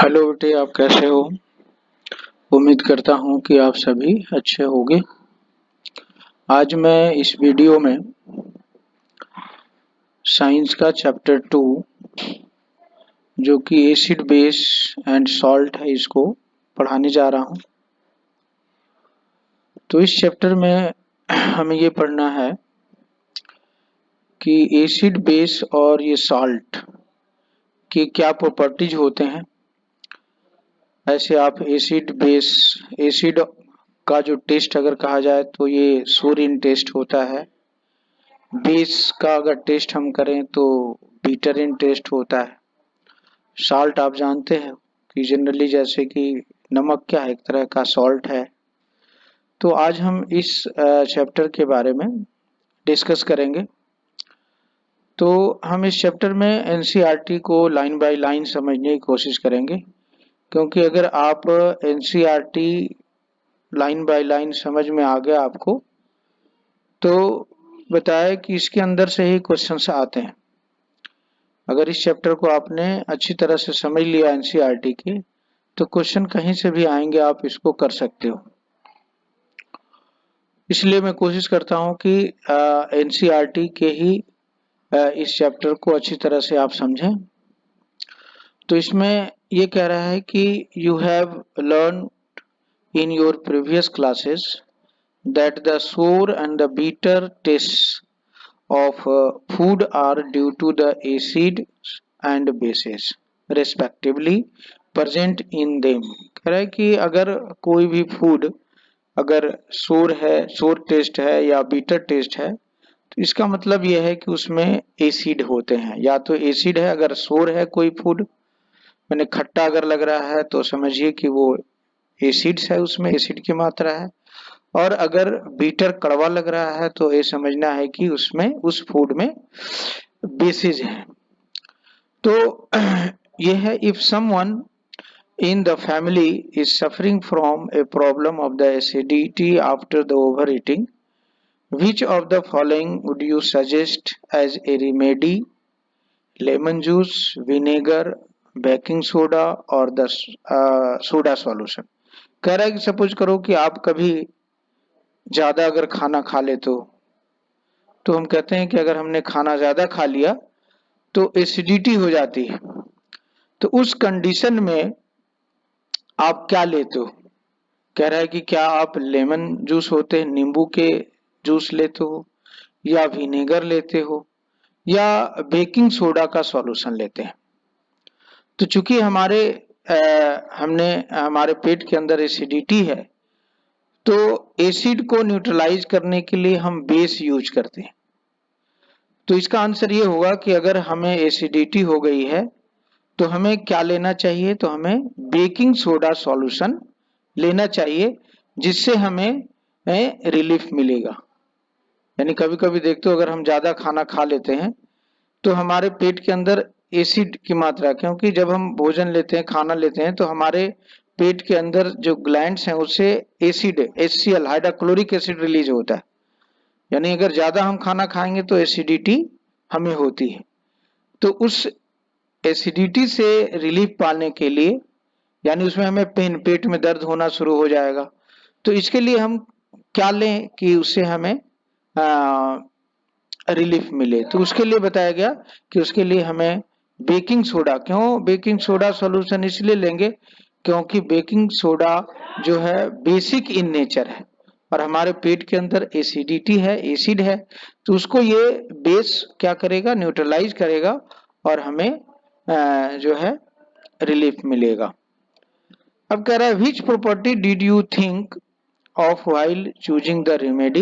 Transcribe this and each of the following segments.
Hello बेटे, आप कैसे हो? उम्मीद करता हूँ कि आप सभी अच्छे होंगे। आज मैं इस वीडियो में साइंस का चैप्टर 2 जो कि एसिड बेस एंड सॉल्ट है, इसको पढ़ाने जा रहा हूँ। तो इस चैप्टर में हमें ये पढ़ना है कि एसिड बेस और ये सॉल्ट के क्या प्रॉपर्टीज होते हैं। ऐसे आप एसिड का जो टेस्ट अगर कहा जाए तो ये सोरिन टेस्ट होता है। बेस का अगर टेस्ट हम करें तो बीटरिन टेस्ट होता है। सॉल्ट आप जानते हैं कि जनरली जैसे कि नमक क्या है, एक तरह का सॉल्ट है। तो आज हम इस चैप्टर के बारे में डिस्कस करेंगे। तो हम इस चैप्टर में एनसीईआरटी को लाइन बाय लाइन समझने की कोशिश करेंगे, क्योंकि अगर आप एनसीईआरटी लाइन बाय लाइन समझ में आ गया आपको, तो बताए कि इसके अंदर से ही क्वेश्चंस आते हैं। अगर इस चैप्टर को आपने अच्छी तरह से समझ लिया एनसीईआरटी के, तो क्वेश्चन कहीं से भी आएंगे, आप इसको कर सकते हो। इसलिए मैं कोशिश करता हूं कि एनसीईआरटी के ही इस चैप्टर को अच्छी तरह से आप समझें। तो इसमें ये कह रहा है कि you have learn in your previous classes that the sour and the bitter taste of food are due to the acid and bases respectively present in them. कह रहा है कि अगर कोई भी फूड अगर सोर टेस्ट है या बीटर टेस्ट है, तो इसका मतलब यह है कि उसमें एसिड होते हैं। या तो एसिड है, अगर सोर है कोई फूड, मैंने खट्टा अगर लग रहा है तो समझिए कि वो एसिड्स है, उसमें एसिड की मात्रा है। और अगर बीटर कड़वा लग रहा है तो ये समझना है कि उसमें उस फूड में बेसिस है। तो यह है, if someone in the family is suffering from a problem of the acidity after the overeating, which of the following would you suggest as a remedy? Lemon juice, vinegar, baking soda or the soda solution? कह रहा है कि suppose करो कि आप कभी ज्यादा अगर खाना खा ले तो हम कहते हैं कि अगर हमने खाना ज्यादा खा लिया तो एसिडिटी हो जाती है। तो उस कंडीशन में आप क्या लेते हो? कह रहा है कि क्या आप लेमन जूस होते हैं, नींबू के जूस लेते हो, या विनेगर लेते हो, या बेकिंग सोडा का सॉल्यूशन लेते हैं। तो चूंकि हमने हमारे पेट के अंदर एसिडिटी है, तो एसिड को न्यूट्रलाइज करने के लिए हम बेस यूज करते हैं। तो इसका आंसर ये होगा कि अगर हमें एसिडिटी हो गई है तो हमें क्या लेना चाहिए? तो हमें बेकिंग सोडा सॉल्यूशन लेना चाहिए, जिससे हमें रिलीफ मिलेगा। यानी कभी कभी देखते हो, अगर हम ज्यादा खाना खा लेते हैं तो हमारे पेट के अंदर एसिड की मात्रा, क्योंकि जब हम भोजन लेते हैं, खाना लेते हैं, तो हमारे पेट के अंदर जो ग्लैंड्स हैं उससे acid HCl hydrochloric acid release होता है। यानी अगर ज्यादा हम खाना खाएंगे तो एसिडिटी हमें होती है। तो उस एसिडिटी से रिलीफ पाने के लिए, यानी उसमें हमें पेट में दर्द होना शुरू हो जाएगा, तो इसके लिए हम क्या लें कि उससे हमें रिलीफ मिले? तो उसके लिए बताया गया कि उसके लिए हमें बेकिंग सोडा, क्यों बेकिंग सोडा सॉल्यूशन इसलिए लेंगे क्योंकि बेकिंग सोडा जो है बेसिक इन नेचर है और हमारे पेट के अंदर एसिडिटी है, एसिड है, तो उसको ये बेस क्या करेगा? न्यूट्रलाइज करेगा और हमें जो है रिलीफ मिलेगा। अब कह रहा है, which property did you think of while choosing the remedy?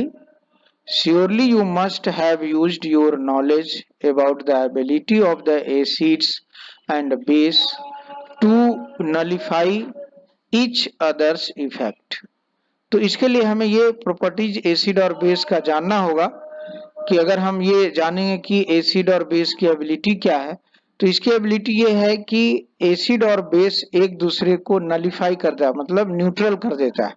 Surely you must have used your knowledge about the ability of the acids and base to nullify each other's effect. तो इसके लिए हमें ये प्रॉपर्टीज एसिड और base का जानना होगा कि अगर हम ये जानेंगे कि एसिड और बेस की एबिलिटी क्या है, तो इसकी एबिलिटी ये है कि एसिड और बेस एक दूसरे को नलीफाई करता है, मतलब न्यूट्रल कर देता है।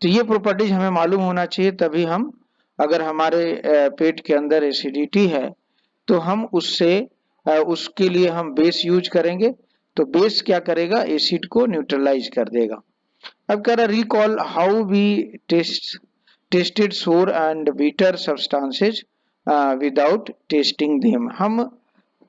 तो ये प्रॉपर्टीज हमें मालूम होना चाहिए, तभी हम, अगर हमारे पेट के अंदर एसिडिटी है तो हम उसके लिए हम बेस यूज करेंगे तो बेस क्या करेगा, एसिड को न्यूट्रलाइज कर देगा। अब कह रहा recall how we tested sour and bitter substances without testing them. हम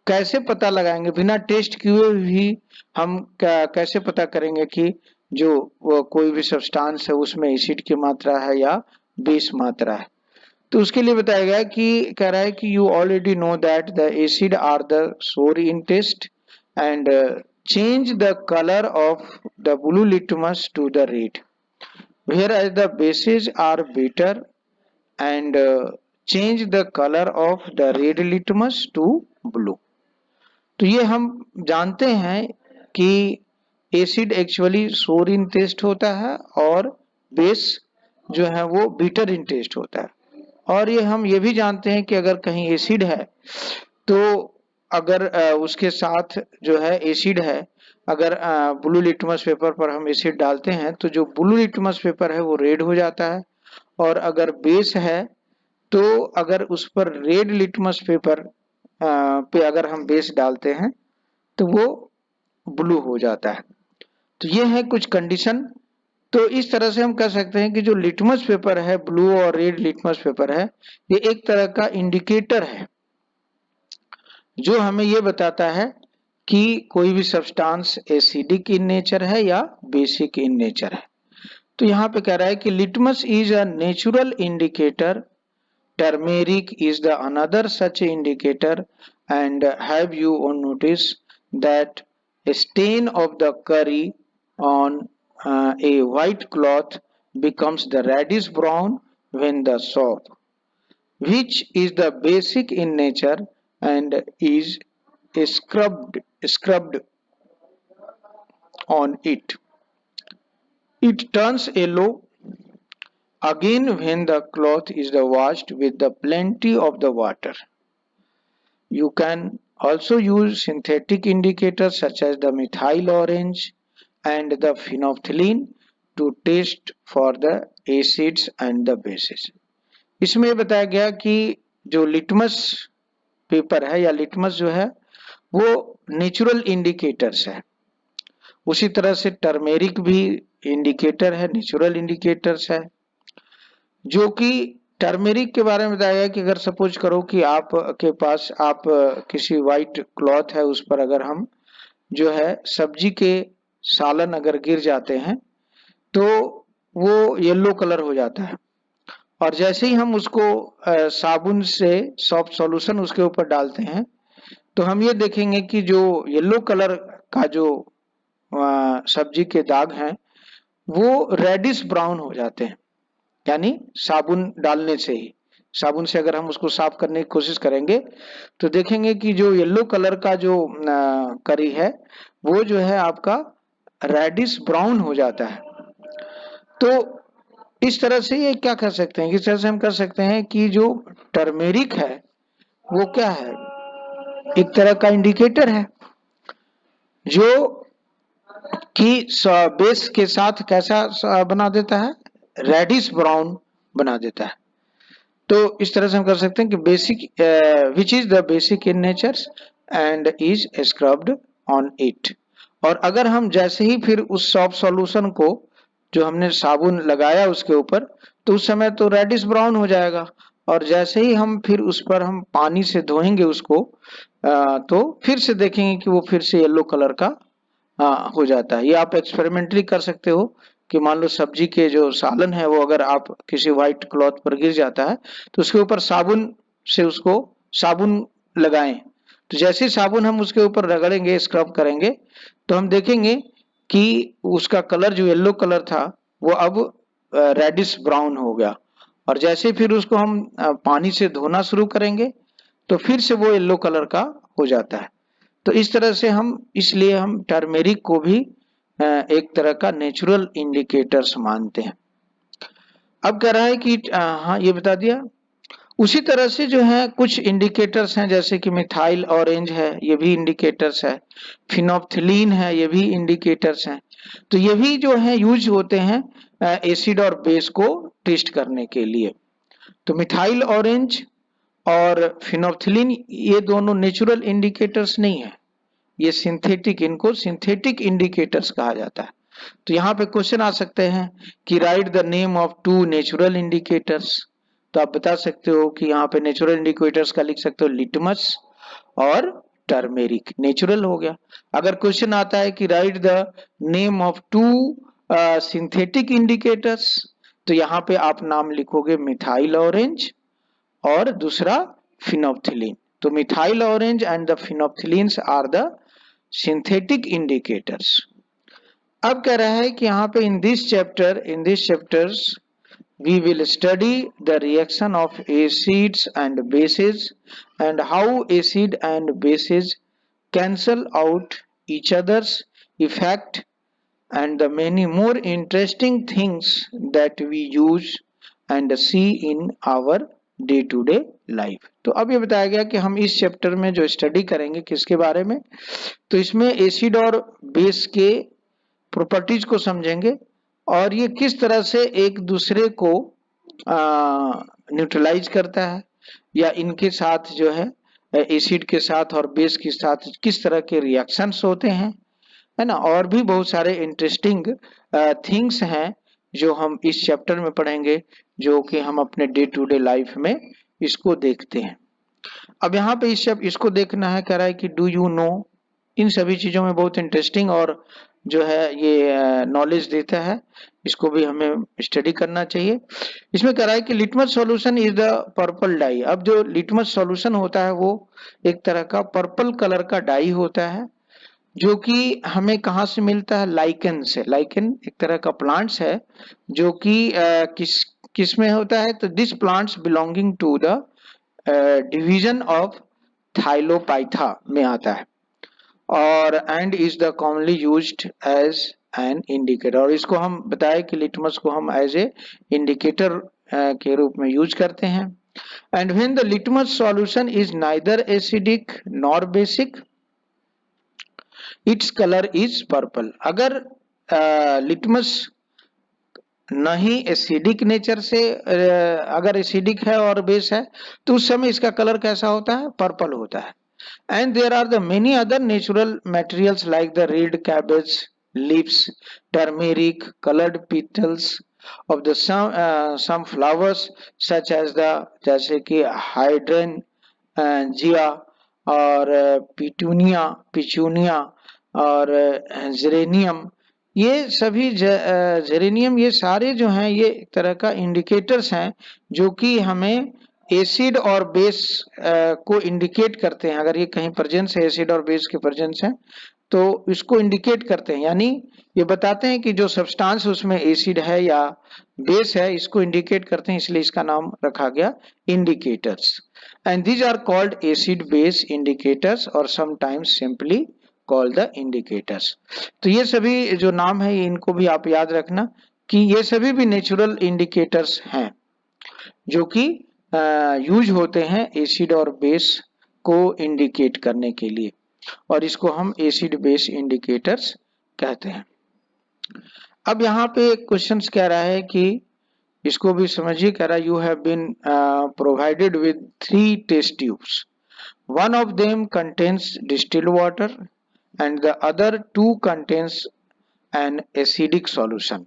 कैसे पता लगाएंगे, बिना टेस्ट किए भी हम कैसे पता करेंगे कि जो कोई भी सब्सटेंस है उसमें एसिड की मात्रा है या बेस मात्रा है। तो उसके लिए बताया गया कि कह रहा है कि you already know that the acid are the sour in taste and change the color of the blue litmus to the red, whereas the bases are bitter and change the color of the red litmus to blue। तो ये हम जानते हैं कि acid actually सोर in test होता है और बेस जो है वो बिटर इन टेस्ट होता है। और ये हम ये भी जानते हैं कि अगर कहीं एसिड है तो अगर उसके साथ जो है एसिड है, अगर ब्लू लिटमस पेपर पर हम एसिड डालते हैं तो जो ब्लू लिटमस पेपर है वो रेड हो जाता है, और अगर बेस है तो अगर उस पर रेड लिटमस पेपर पे अगर हम बेस डालते हैं तो वो ब्लू हो जाता है। तो ये है कुछ कंडीशन। तो इस तरह से हम कह सकते हैं कि जो लिटमस पेपर है, ब्लू और रेड लिटमस पेपर है, ये एक तरह का इंडिकेटर है जो हमें ये बताता है कि कोई भी सब्सटेंस एसिडिक इन नेचर है या बेसिक इन नेचर है। तो यहाँ पे कह रहा है कि litmus is a natural indicator, turmeric is the another such indicator, and have you on notice that stain of the curry on a white cloth becomes the reddish brown when the soap, which is the basic in nature and is scrubbed on it. It turns yellow again when the cloth is washed with the plenty of the water. You can also use synthetic indicators such as the methyl orange and the phenolphthalein to test for the acids and the bases. इसमें बताया गया कि जो litmus paper है या litmus जो है वो नेचुरल इंडिकेटर्स है, उसी तरह से टर्मेरिक भी इंडिकेटर है, नेचुरल इंडिकेटर्स है। जो कि टर्मेरिक के बारे में बताया गया कि अगर सपोज करो कि आप के पास आप किसी वाइट क्लॉथ है, उस पर अगर हम जो है सब्जी के सालन अगर गिर जाते हैं तो वो येलो कलर हो जाता है, और जैसे ही हम उसको साबुन से सॉफ्ट सॉल्यूशन उसके ऊपर डालते हैं तो हम ये देखेंगे कि जो येलो कलर का जो सब्जी के दाग हैं वो रेडिश ब्राउन हो जाते हैं। यानी साबुन डालने से ही, साबुन से अगर हम उसको साफ करने की कोशिश करेंगे तो देखेंगे कि जो येलो कलर का जो करी है वो जो है आपका रेडिश ब्राउन हो जाता है। तो इस तरह से ये क्या कर सकते हैं, इस तरह से हम कर सकते हैं कि जो टर्मेरिक है वो क्या है, एक तरह का इंडिकेटर है जो कि बेस के साथ कैसा बना देता है, रेडिश ब्राउन बना देता है। तो इस तरह से हम कर सकते हैं कि basic which is the basic in nature and is scrubbed on it. और अगर हम जैसे ही फिर उस सॉफ्ट सॉल्यूशन को जो हमने साबुन लगाया उसके ऊपर तो उस समय तो रेडिश ब्राउन हो जाएगा, और जैसे ही हम फिर उस पर हम पानी से धोएंगे उसको तो फिर से देखेंगे कि वो फिर से येलो कलर का हो जाता है। ये आप एक्सपेरिमेंटली कर सकते हो कि मान लो सब्जी के जो सालन है वो अगर आप किसी व्हाइट क्लॉथ पर गिर जाता है तो उसके ऊपर साबुन से उसको साबुन लगाएं, तो जैसे ही साबुन हम उसके ऊपर रगड़ेंगे, स्क्रब करेंगे, तो हम देखेंगे कि उसका कलर जो येलो कलर था वो अब रेडिश ब्राउन हो गया, और जैसे फिर उसको हम पानी से धोना शुरू करेंगे तो फिर से वो येलो कलर का हो जाता है। तो इस तरह से हम, इसलिए हम टर्मेरिक को भी एक तरह का नेचुरल इंडिकेटर्स मानते हैं। अब कह रहा है कि हाँ ये बता दिया। उसी तरह से जो है कुछ इंडिकेटर्स हैं जैसे कि मिथाइल ऑरेंज है, ये भी इंडिकेटर्स है, फिनोप्थिलीन है, ये भी इंडिकेटर्स हैं। तो ये भी जो है यूज होते हैं एसिड और बेस को टेस्ट करने के लिए। तो मिथाइल ऑरेंज और फिनोप्थिलीन ये दोनों नेचुरल इंडिकेटर्स नहीं है, ये सिंथेटिक, इनको सिंथेटिक इंडिकेटर्स कहा जाता है। तो यहाँ पे क्वेश्चन आ सकते हैं कि write the name of two natural indicators. तो आप बता सकते हो कि यहाँ पे नेचुरल इंडिकेटर्स का लिख सकते हो लिटमस और टर्मेरिक, नेचुरल हो गया। अगर क्वेश्चन आता है कि write the name of two synthetic indicators, तो यहाँ पे आप नाम लिखोगे मिथाइल ऑरेंज और दूसरा फिनोप्थिलीन। तो methyl orange and the phenolphthaleins are the synthetic indicators. अब कह रहा है कि यहाँ पे in this chapters we will study the reaction of acids and bases and how acid and bases cancel out each other's effect and the many more interesting things that we use and see in our day to day life. तो अब ये बताया गया कि हम इस chapter में जो स्टडी करेंगे किसके बारे में, तो इसमें एसिड और बेस के प्रॉपर्टीज को समझेंगे और ये किस तरह से एक दूसरे को न्यूट्रलाइज करता है या इनके साथ जो है एसिड के साथ और बेस के साथ किस तरह के रिएक्शंस होते हैं, है ना। और भी बहुत सारे इंटरेस्टिंग थिंग्स हैं जो हम इस चैप्टर में पढ़ेंगे, जो कि हम अपने डे टू डे लाइफ में इसको देखते हैं। अब यहाँ पे इसको देखना है, कह रहा है कि डू यू नो, इन सभी चीजों में बहुत इंटरेस्टिंग और जो है ये नॉलेज देता है, इसको भी हमें स्टडी करना चाहिए। इसमें कह रहा है कि litmus solution is the purple dye. अब जो लिटमस सॉल्यूशन होता है वो एक तरह का पर्पल कलर का डाई होता है, जो कि हमें कहाँ से मिलता है, लाइकन से। लाइकन एक तरह का प्लांट्स है जो कि किस में होता है, तो this plants belonging to the division of Thallophyta में आता है और and is the commonly used as an indicator. और इसको हम बताए कि लिटमस को हम एज ए इंडिकेटर के रूप में यूज करते हैं। And when the litmus solution is neither acidic nor basic its colour is purple. अगर लिटमस न ही एसिडिक नेचर से, अगर एसिडिक है और बेस है तो उस समय इसका कलर कैसा होता है, पर्पल होता है। And there are the many other natural materials like the red cabbage leaves, turmeric, colored petals of the some flowers such as the जैसे कि hydrangea और पिचूनिया और जेरेनियम, ये सभी जेरेनियम, ये सारे जो हैं ये एक तरह का इंडिकेटर्स हैं जो कि हमें एसिड और बेस को इंडिकेट करते हैं। अगर ये कहीं प्रेजेंस है, एसिड और बेस के प्रेजेंस है, तो इसको इंडिकेट करते हैं, यानी ये बताते हैं कि जो सब्सटेंस उसमें एसिड है या बेस है, इसको इंडिकेट करते हैं, इसलिए इसका नाम रखा गया indicators. And these are called acid base indicators और sometimes simply called the indicators. तो ये सभी जो नाम है इनको भी आप याद रखना कि ये सभी भी नेचुरल इंडिकेटर्स हैं जो कि यूज होते हैं एसिड और बेस को इंडिकेट करने के लिए, और इसको हम एसिड बेस इंडिकेटर्स कहते हैं। अब यहाँ पे क्वेश्चंस कह रहा है कि इसको भी समझिए, कह रहा है you have been provided with 3 test tubes, one of them contains distilled water and the other 2 contains an acidic solution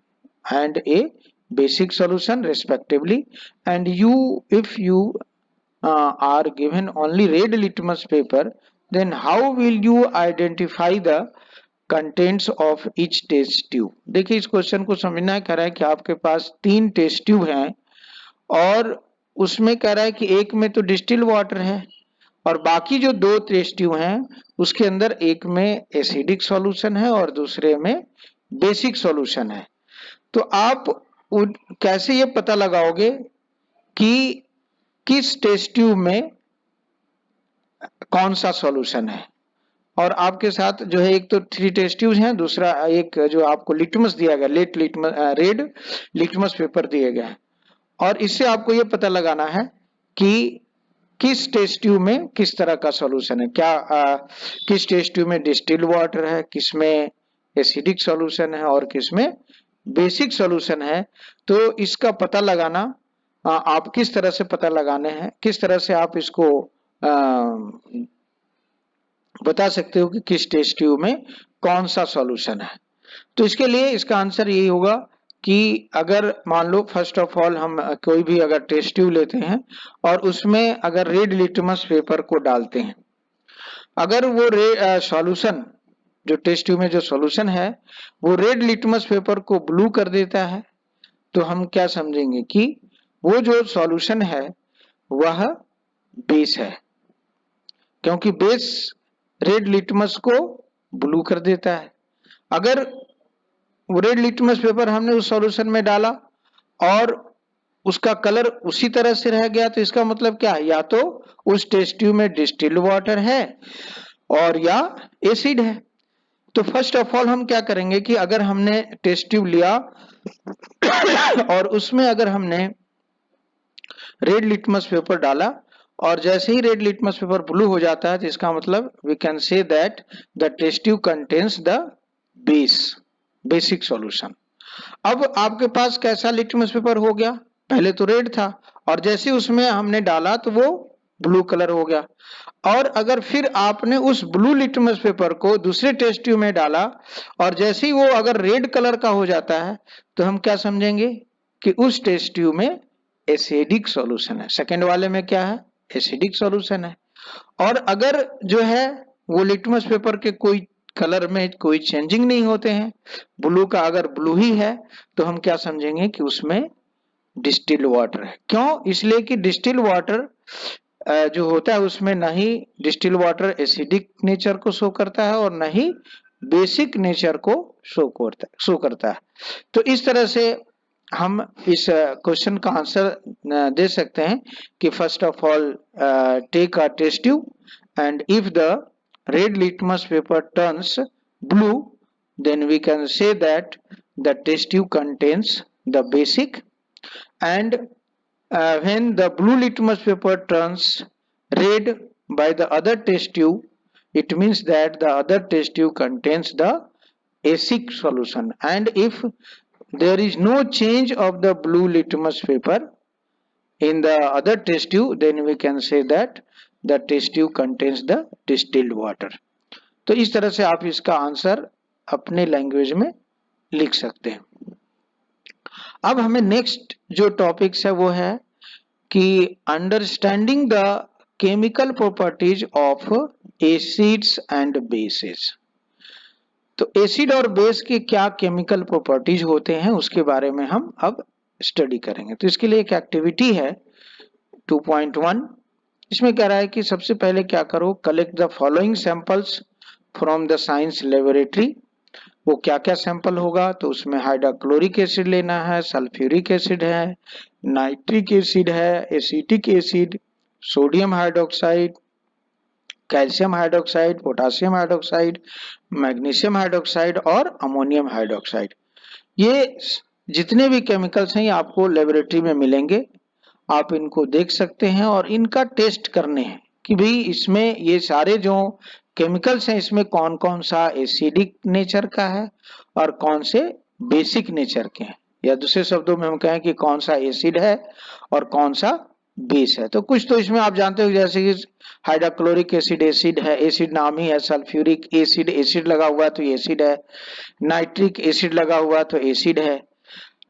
and a basic solution respectively, and if you are given only red litmus paper, then how will you identify the contents of each test tube। देखिए इस question को समझना है, कह रहा है कि आपके पास 3 टेस्ट ट्यूब हैं और उसमें कह रहा है कि एक में तो डिस्टिल वाटर है और बाकी जो 2 टेस्ट ट्यूब हैं उसके अंदर एक में एसिडिक सॉल्यूशन है और दूसरे में बेसिक सॉल्यूशन है। तो आप कैसे ये पता लगाओगे कि किस टेस्ट ट्यूब में कौन सा सॉल्यूशन है। और आपके साथ जो है एक तो 3 टेस्ट ट्यूब हैं, दूसरा एक जो आपको लिटमस दिया गया, रेड लिटमस पेपर दिए गए हैं, और इससे आपको ये पता लगाना है कि किस टेस्ट ट्यूब में किस तरह का सॉल्यूशन है, किस टेस्ट ट्यूब में डिस्टिल्ड वाटर है, किसमें एसिडिक सॉल्यूशन है और किसमें बेसिक सॉल्यूशन है। तो इसका पता लगाना आप किस तरह से पता लगाने हैं, किस तरह से आप इसको बता सकते हो कि किस टेस्ट ट्यूब में कौन सा सॉल्यूशन है। तो इसके लिए इसका आंसर यही होगा कि अगर मान लो फर्स्ट ऑफ ऑल हम कोई भी अगर टेस्ट ट्यूब लेते हैं और उसमें अगर रेड लिटमस पेपर को डालते हैं, अगर वो सॉल्यूशन जो टेस्ट ट्यूब में जो सॉल्यूशन है वो रेड लिटमस पेपर को ब्लू कर देता है, तो हम क्या समझेंगे कि वो जो सॉल्यूशन है वह बेस है, क्योंकि बेस रेड लिटमस को ब्लू कर देता है। अगर वो रेड लिटमस पेपर हमने उस सॉल्यूशन में डाला और उसका कलर उसी तरह से रह गया, तो इसका मतलब क्या है, या तो उस टेस्ट ट्यूब में डिस्टिल्ड वाटर है और या एसिड है। तो फर्स्ट ऑफ ऑल हम क्या करेंगे कि अगर हमने टेस्ट ट्यूब लिया और उसमें अगर हमने रेड लिटमस पेपर डाला और जैसे ही रेड लिटमस पेपर ब्लू हो जाता है, तो इसका मतलब we can say that the test tube contains the basic solution. अब आपके पास कैसा लिटमस पेपर हो गया, पहले तो रेड था और जैसे उसमें हमने डाला तो वो ब्लू कलर हो गया। और अगर फिर आपने उस ब्लू लिटमस पेपर को दूसरे टेस्ट ट्यूब में डाला और जैसे ही वो अगर रेड कलर का हो जाता है, तो हम क्या समझेंगे कि उस टेस्ट ट्यूब में एसिडिक सॉल्यूशन है। सेकेंड वाले में क्या है, एसिडिक सॉल्यूशन है। और अगर जो है वो लिटमस पेपर के कोई कलर में कोई चेंजिंग नहीं होते हैं, ब्लू का अगर ब्लू ही है, तो हम क्या समझेंगे कि उसमें डिस्टिल्ड वाटर है। क्यों, इसलिए कि डिस्टिल्ड वाटर जो होता है उसमें न ही डिस्टिल्ड वाटर एसिडिक नेचर को शो करता है और न ही बेसिक नेचर को शो करता है। तो इस तरह से हम इस क्वेश्चन का आंसर दे सकते हैं कि first of all take a test tube and if the red litmus paper turns blue, then we can say that the test tube contains the basic, and when the blue litmus paper turns red by the other test tube, it means that the other test tube contains the acid solution, and if there is no change of the blue litmus paper in the other test tube, then we can say that the test tube contains the distilled water। तो इस तरह से आप इसका answer अपने language में लिख सकते हैं। अब हमें नेक्स्ट जो टॉपिक्स है वो है कि understanding the chemical properties of acids and bases. तो एसिड और बेस के क्या केमिकल प्रॉपर्टीज होते हैं उसके बारे में हम अब स्टडी करेंगे। तो इसके लिए एक एक्टिविटी है 2.1, इसमें कह रहा है कि सबसे पहले क्या करो, collect the following samples from the science laboratory. वो क्या क्या सैंपल होगा, तो उसमें हाइड्रोक्लोरिक एसिड लेना है, सल्फ्यूरिक एसिड है, नाइट्रिक एसिड है, acetic acid, sodium hydroxide, calcium hydroxide, potassium hydroxide, magnesium hydroxide और अमोनियम हाइड्रोक्साइड। ये जितने भी केमिकल्स हैं ये आपको लेबोरेटरी में मिलेंगे, आप इनको देख सकते हैं और इनका टेस्ट करने हैं कि भाई इसमें ये सारे जो केमिकल्स हैं इसमें कौन कौन सा एसिडिक नेचर का है और कौन से बेसिक नेचर के हैं, या दूसरे शब्दों में हम कहें कि कौन सा एसिड है और कौन सा बेस है। तो कुछ तो इसमें आप जानते हो, जैसे कि हाइड्रोक्लोरिक एसिड एसिड है, एसिड नाम ही है, सल्फ्यूरिक एसिड एसिड लगा हुआ है तो एसिड है, नाइट्रिक एसिड लगा हुआ तो एसिड है,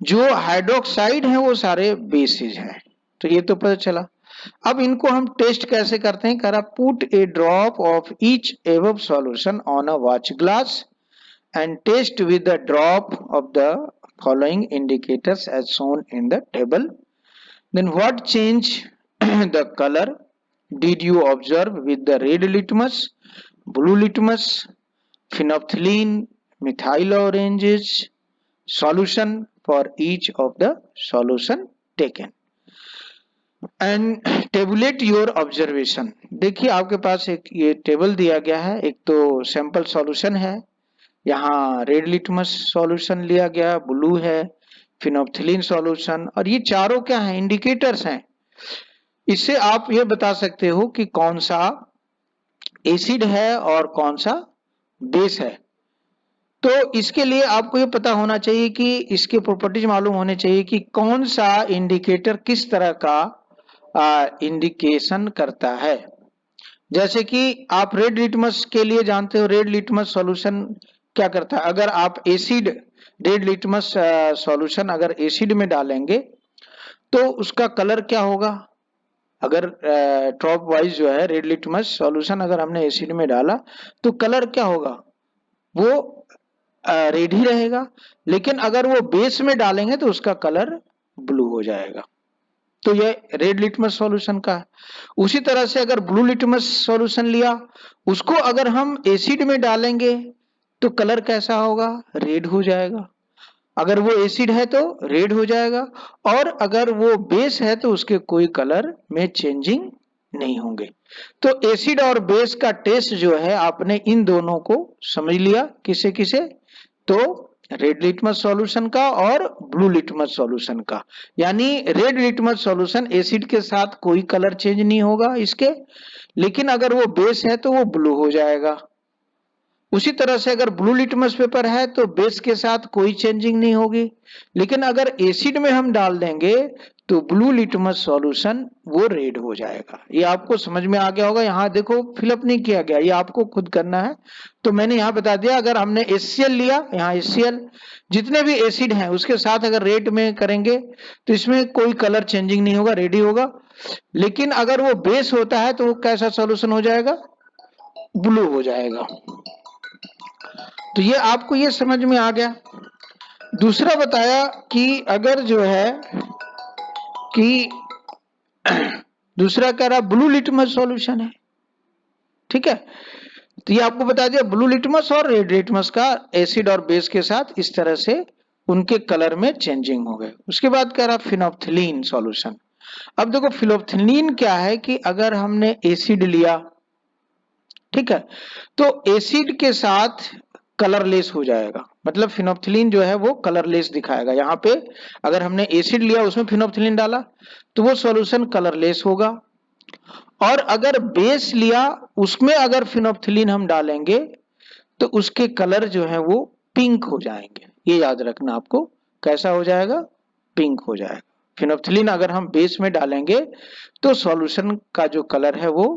जो हाइड्रोक्साइड है वो सारे बेसिस हैं। तो ये तो पता चला। अब इनको हम टेस्ट कैसे करते हैं, करा put a drop of each above solution on a watch glass and test with the drop of the following indicators as shown in the table. Then what change the colour did you observe with the red litmus, blue litmus, phenolphthalein, methyl oranges solution for each of the solution taken and tabulate your observation। देखिए आपके पास एक ये table दिया गया है, एक तो sample solution है, यहाँ रेड लिटमस सॉल्यूशन लिया गया, ब्लू है, फिनोप्थिलीन सॉल्यूशन, और ये चारों क्या हैं, इंडिकेटर्स हैं। इससे आप ये बता सकते हो कि कौन सा एसिड है और कौन सा बेस है। तो इसके लिए आपको ये पता होना चाहिए कि इसके प्रॉपर्टीज मालूम होने चाहिए कि कौन सा इंडिकेटर किस तरह का इंडिकेशन करता है। जैसे कि आप रेड लिटमस के लिए जानते हो, रेड लिटमस सॉल्यूशन क्या करता है, अगर आप एसिड रेड लिटमस सॉल्यूशन अगर एसिड में डालेंगे तो उसका कलर क्या होगा। अगर ड्रॉप वाइज जो है रेड लिटमस सॉल्यूशन अगर हमने एसिड में डाला तो कलर क्या होगा, वो रेड ही रहेगा। लेकिन अगर वो बेस में डालेंगे तो उसका कलर ब्लू हो जाएगा। तो ये रेड लिटमस सॉल्यूशन का है। उसी तरह से अगर ब्लू लिटमस सॉल्यूशन लिया, उसको अगर हम एसिड में डालेंगे तो कलर कैसा होगा, रेड हो जाएगा। अगर वो एसिड है तो रेड हो जाएगा, और अगर वो बेस है तो उसके कोई कलर में चेंजिंग नहीं होंगे। तो एसिड और बेस का टेस्ट जो है आपने इन दोनों को समझ लिया, किसे किसे, तो रेड लिटमस सॉल्यूशन का और ब्लू लिटमस सॉल्यूशन का। यानी रेड लिटमस सॉल्यूशन एसिड के साथ कोई कलर चेंज नहीं होगा इसके, लेकिन अगर वो बेस है तो वो ब्लू हो जाएगा। उसी तरह से अगर ब्लू लिटमस पेपर है तो बेस के साथ कोई चेंजिंग नहीं होगी, लेकिन अगर एसिड में हम डाल देंगे तो ब्लू लिटमस सॉल्यूशन वो रेड हो जाएगा। ये आपको समझ में आ गया होगा। यहाँ देखो फिलअप नहीं किया गया, ये आपको खुद करना है। तो मैंने यहाँ बता दिया, अगर हमने HCl लिया, यहाँ HCl जितने भी एसिड हैं उसके साथ अगर रेड में करेंगे तो इसमें कोई कलर चेंजिंग नहीं होगा, रेड ही होगा। लेकिन अगर वो बेस होता है तो वो कैसा सॉल्यूशन हो जाएगा, ब्लू हो जाएगा। तो ये आपको ये समझ में आ गया। दूसरा बताया कि अगर जो है कि दूसरा कह रहा ब्लू लिटमस सॉल्यूशन है, ठीक है। तो ये आपको बता दिया ब्लू लिटमस और रेड लिटमस का एसिड और बेस के साथ इस तरह से उनके कलर में चेंजिंग हो गए। उसके बाद कह रहा फिनोप्थिलीन सॉल्यूशन। अब देखो फिनोप्थिलीन क्या है कि अगर हमने एसिड लिया, ठीक है, तो एसिड के साथ कलरलेस हो जाएगा, मतलब फिनोप्थिलीन जो है वो कलरलेस दिखाएगा। यहाँ पे अगर हमने एसिड लिया उसमें फिनोप्थिलीन डाला तो वो सॉल्यूशन कलरलेस होगा, और अगर बेस लिया उसमें अगर फिनोप्थिलीन हम डालेंगे तो उसके कलर जो है वो पिंक हो जाएंगे। ये याद रखना आपको, कैसा हो जाएगा, पिंक हो जाएगा। फिनोप्थिलीन अगर हम बेस में डालेंगे तो सॉल्यूशन का जो कलर है वो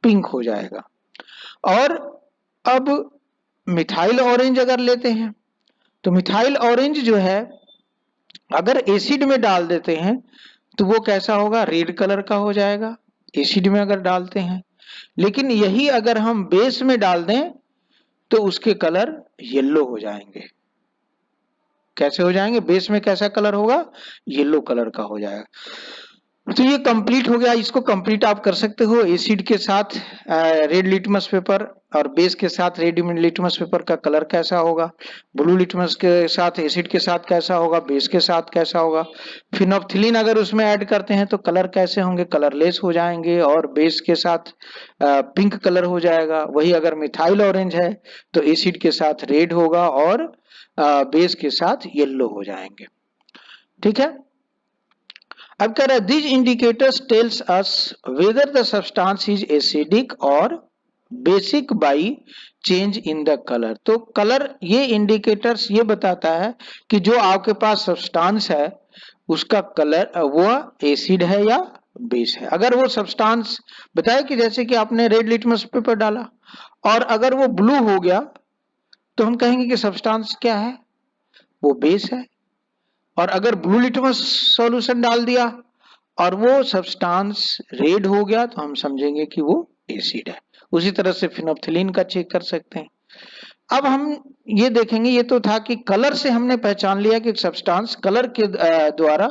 पिंक हो जाएगा। और अब मिथाइल ऑरेंज अगर लेते हैं तो मिथाइल ऑरेंज जो है अगर एसिड में डाल देते हैं तो वो कैसा होगा, रेड कलर का हो जाएगा, एसिड में अगर डालते हैं। लेकिन यही अगर हम बेस में डाल दें तो उसके कलर येलो हो जाएंगे। कैसे हो जाएंगे, बेस में कैसा कलर होगा, येलो कलर का हो जाएगा। तो ये कंप्लीट हो गया। इसको कंप्लीट आप कर सकते हो एसिड के साथ रेड लिटमस पेपर और बेस के साथ रेड लिटमस पेपर का कलर कैसा होगा, ब्लू लिटमस के साथ एसिड के साथ कैसा होगा, बेस के साथ कैसा होगा। फिनोप्थिलीन अगर उसमें ऐड करते हैं तो कलर कैसे होंगे, कलरलेस हो जाएंगे और बेस के साथ पिंक कलर हो जाएगा। वही अगर मिथाइल ऑरेंज है तो एसिड के साथ रेड होगा और बेस के साथ येलो हो जाएंगे, ठीक है। अब कह रहा है these indicators tells us whether the substance is acidic और basic by change in the color। तो कलर ये इंडिकेटर्स ये बताता है कि जो आपके पास सब्सटेंस है उसका कलर वो एसिड है या बेस है। अगर वो सब्सटेंस बताया कि जैसे कि आपने रेड लिटमस पेपर डाला और अगर वो ब्लू हो गया तो हम कहेंगे कि सब्सटेंस क्या है, वो बेस है। और अगर ब्लू लिटमस सॉल्यूशन डाल दिया और वो सब्सटेंस रेड हो गया तो हम समझेंगे कि वो एसिड है। उसी तरह से फिनोप्थिलीन का चेक कर सकते हैं। अब हम ये देखेंगे, ये तो था कि कलर से हमने पहचान लिया कि सब्सटेंस कलर के द्वारा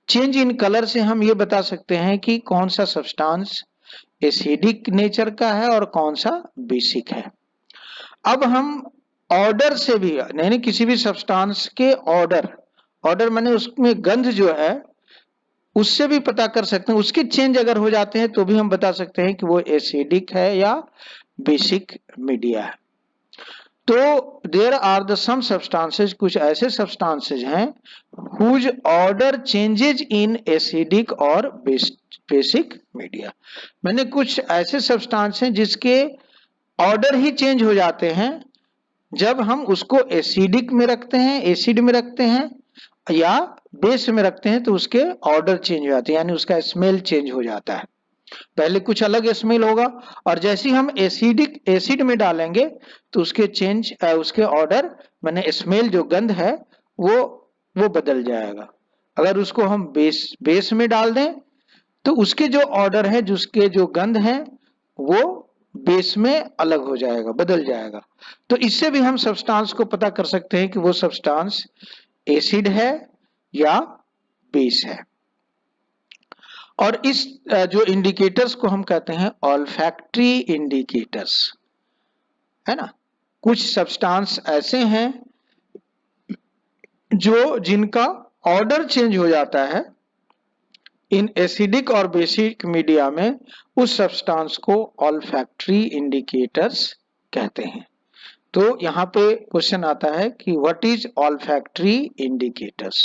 चेंज इन कलर से हम ये बता सकते हैं कि कौन सा सब्सटेंस एसिडिक नेचर का है और कौन सा बेसिक है। अब हम ऑर्डर से भी नहीं किसी भी सब्सटेंस के ऑर्डर माने उसमें गंध जो है उससे भी पता कर सकते हैं। उसके चेंज अगर हो जाते हैं तो भी हम बता सकते हैं कि वो एसिडिक है या बेसिक मीडिया है। तो there are the some substances, कुछ ऐसे सब्सटेंसेज हैं whose odour changes in acidic और बेसिक मीडिया। मैंने कुछ ऐसे सब्सटेंस हैं जिसके ऑर्डर ही चेंज हो जाते हैं जब हम उसको एसिडिक में रखते हैं, एसिड में रखते हैं या बेस में रखते हैं तो उसके ऑर्डर चेंज हो जाते हैं, यानी उसका स्मेल चेंज हो जाता है। पहले कुछ अलग स्मेल होगा और जैसे ही हम एसिड में डालेंगे तो उसके ऑर्डर माने स्मेल जो गंध है वो बदल जाएगा। अगर उसको हम बेस में डाल दें तो उसके जो ऑर्डर है, जिसके जो गंध है वो बेस में अलग हो जाएगा, बदल जाएगा। तो इससे भी हम सब्सटेंस को पता कर सकते हैं कि वो सब्सटेंस एसिड है या बेस है। और इस जो इंडिकेटर्स को हम कहते हैं ऑल्फैक्टरी इंडिकेटर्स, है ना। कुछ सब्सटेंस ऐसे हैं जिनका ऑर्डर चेंज हो जाता है इन एसिडिक और बेसिक मीडिया में, उस सब्सटेंस को ऑल्फैक्टरी इंडिकेटर्स कहते हैं। तो यहाँ पे क्वेश्चन आता है कि व्हाट इज ऑल्फैक्टरी इंडिकेटर्स।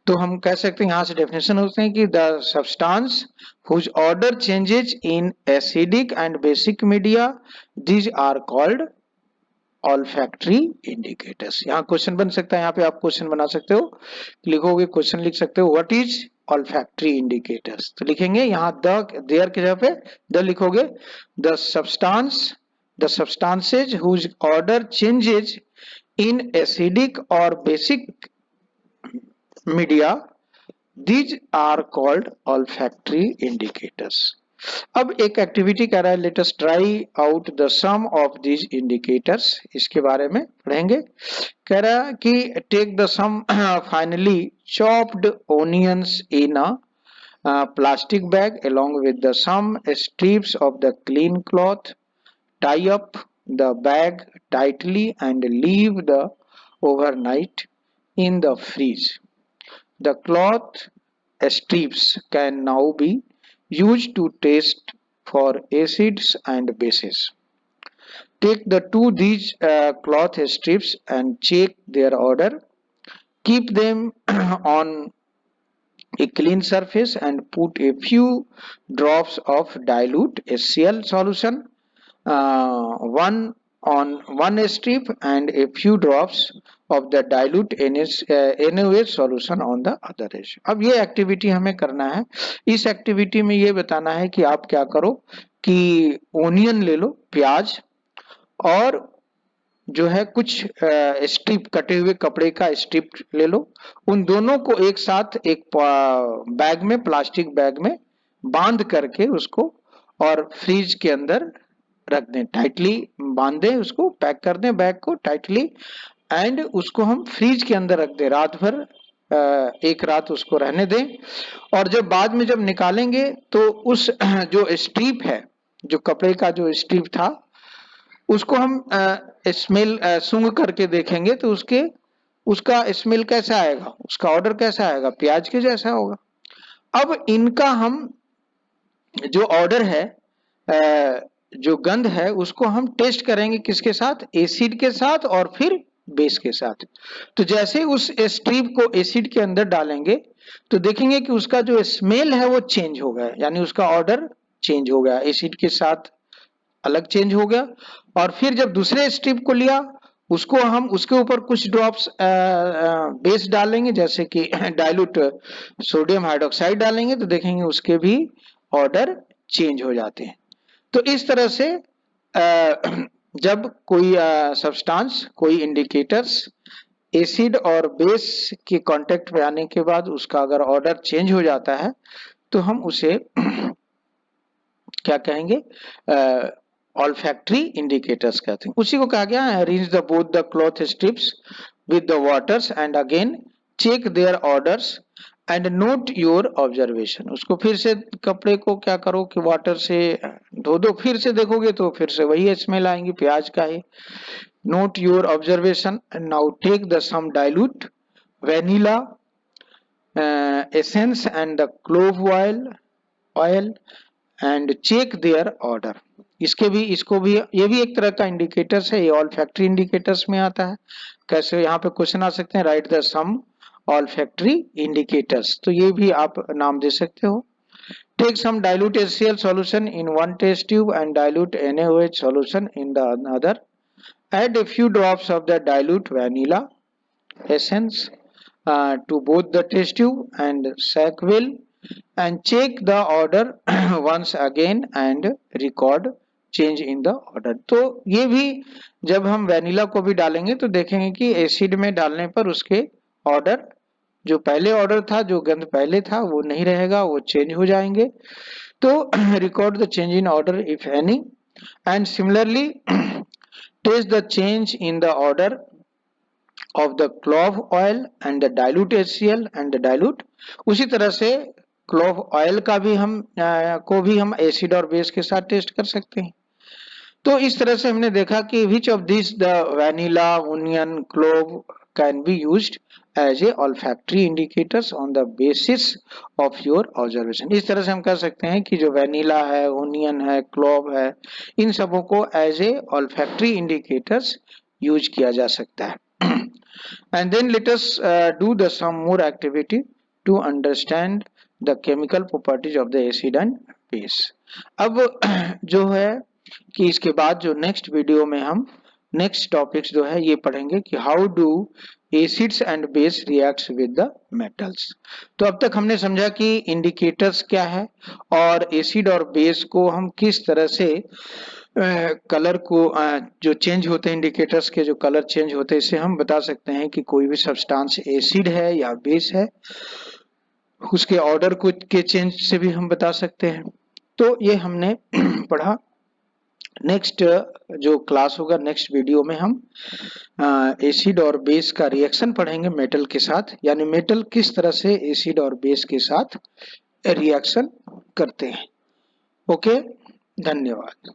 तो हम कह सकते हैं, यहाँ से डेफिनेशन होते हैं कि the substance whose odour changes in acidic and basic media, these are called olfactory indicators. यहाँ क्वेश्चन बन सकता है, यहाँ पे आप क्वेश्चन बना सकते हो, लिखोगे क्वेश्चन लिख सकते हो व्हाट इज ऑल्फैक्टरी इंडिकेटर्स, तो लिखेंगे यहाँ देयर की जगह पे द लिखोगे। The substances whose odour changes in acidic और basic media, these are called olfactory indicators. अब एक एक्टिविटी कह रहा है, let us try out the some of these indicators, इसके बारे में पढ़ेंगे। कह रहा है कि take the some finely chopped onions in a plastic bag along with the some strips of the clean cloth, tie up the bag tightly and leave the overnight in the fridge. The cloth strips can now be used to test for acids and bases. Take the these cloth strips and check their order. Keep them on a clean surface and put a few drops of dilute HCl solution, one on one strip and a few drops of the dilute NaOH solution on the other edge। अब ये activity हमें करना है। इस activity में ये बताना है कि आप क्या करो कि ओनियन ले लो, प्याज, और जो है कुछ स्ट्रिप, कटे हुए कपड़े का स्ट्रिप ले लो, उन दोनों को एक साथ एक बैग में, प्लास्टिक बैग में बांध करके उसको और फ्रिज के अंदर रख दें, टाइटली बांध दें, उसको पैक कर दें बैग को टाइटली, एंड उसको हम फ्रिज के अंदर रख दें, रात भर, एक रात उसको रहने दें। और जब बाद में जब निकालेंगे तो उस जो स्ट्रिप है, जो कपड़े का जो स्ट्रिप था, उसको हम स्मेल सूंघ करके देखेंगे तो उसका स्मेल कैसा आएगा, उसका ऑर्डर कैसा आएगा, प्याज के जैसा होगा। अब इनका हम जो ऑर्डर है, जो गंध है, उसको हम टेस्ट करेंगे किसके साथ, एसिड के साथ और फिर बेस के साथ। तो जैसे उस स्ट्रिप को एसिड के अंदर डालेंगे तो देखेंगे कि उसका जो स्मेल है वो चेंज हो गया, यानी उसका ऑर्डर चेंज हो गया, एसिड के साथ अलग चेंज हो गया। और फिर जब दूसरे स्ट्रिप को लिया, उसको हम उसके ऊपर कुछ ड्रॉप्स बेस डालेंगे, जैसे कि डाइल्यूट सोडियम हाइड्रोक्साइड डालेंगे, तो देखेंगे उसके भी ऑर्डर चेंज हो जाते हैं। तो इस तरह से जब कोई सब्सटेंस, कोई इंडिकेटर्स एसिड और बेस के कांटेक्ट में आने के बाद उसका अगर ऑर्डर चेंज हो जाता है तो हम उसे क्या कहेंगे, ऑल्फैक्टरी इंडिकेटर्स कहते हैं। उसी को कहा गया है, arrange the both the cloth strips with the waters and again check their odours and note your observation. उसको फिर से कपड़े को क्या करो कि वाटर से धो दो, फिर से देखोगे तो फिर से वही स्मेल आएंगी, प्याज का ही। Note your observation and now take the some dilute vanilla essence and the clove oil and check their odour. इसको भी ये भी एक तरह का इंडिकेटर्स है, ये ऑल्फैक्टरी इंडिकेटर्स में आता है। कैसे, यहाँ पे क्वेश्चन आ सकते हैं, write the some olfactory indicators, तो ये भी आप नाम दे सकते हो। Take some dilute HCl solution in one test tube and dilute NaOH solution in the other. Add a few drops of the dilute vanilla essence to both the test tube and shake well and check the order once again and record change in the order। तो ये भी जब हम vanilla को भी डालेंगे तो देखेंगे कि एसिड में डालने पर उसके ऑर्डर, जो पहले ऑर्डर था, जो गंध पहले था वो नहीं रहेगा, वो चेंज हो जाएंगे। तो record the change in odour if any and similarly test the change in the odour of the clove oil and the dilute HCl and the dilute। उसी तरह से क्लोव ऑयल का भी हम एसिड और बेस के साथ टेस्ट कर सकते हैं। तो इस तरह से हमने देखा कि which of these the vanilla, onion, clove can be used as a olfactory indicators on the basis of your observation। इस तरह से हम कह सकते हैं कि जो वेनिला है, ओनियन है, क्लोव है, इन सबों को as a olfactory indicators use किया जा सकता है। And then let us do some more activity to understand the chemical properties of the acid and base। अब जो है कि इसके बाद जो नेक्स्ट वीडियो में हम नेक्स्ट टॉपिक्स जो है ये पढ़ेंगे कि how do acids and base reacts with the metals. तो अब तक हमने समझा कि इंडिकेटर्स क्या है और एसिड और बेस को हम किस तरह से कलर को जो चेंज होते हैं, इंडिकेटर्स के जो कलर चेंज होते हैं, इससे हम बता सकते हैं कि कोई भी सब्सटेंस एसिड है या बेस है। उसके ऑर्डर को के चेंज से भी हम बता सकते हैं। तो ये हमने पढ़ा। नेक्स्ट जो क्लास होगा, नेक्स्ट वीडियो में हम एसिड और बेस का रिएक्शन पढ़ेंगे मेटल के साथ, यानी मेटल किस तरह से एसिड और बेस के साथ रिएक्शन करते हैं। ओके, धन्यवाद।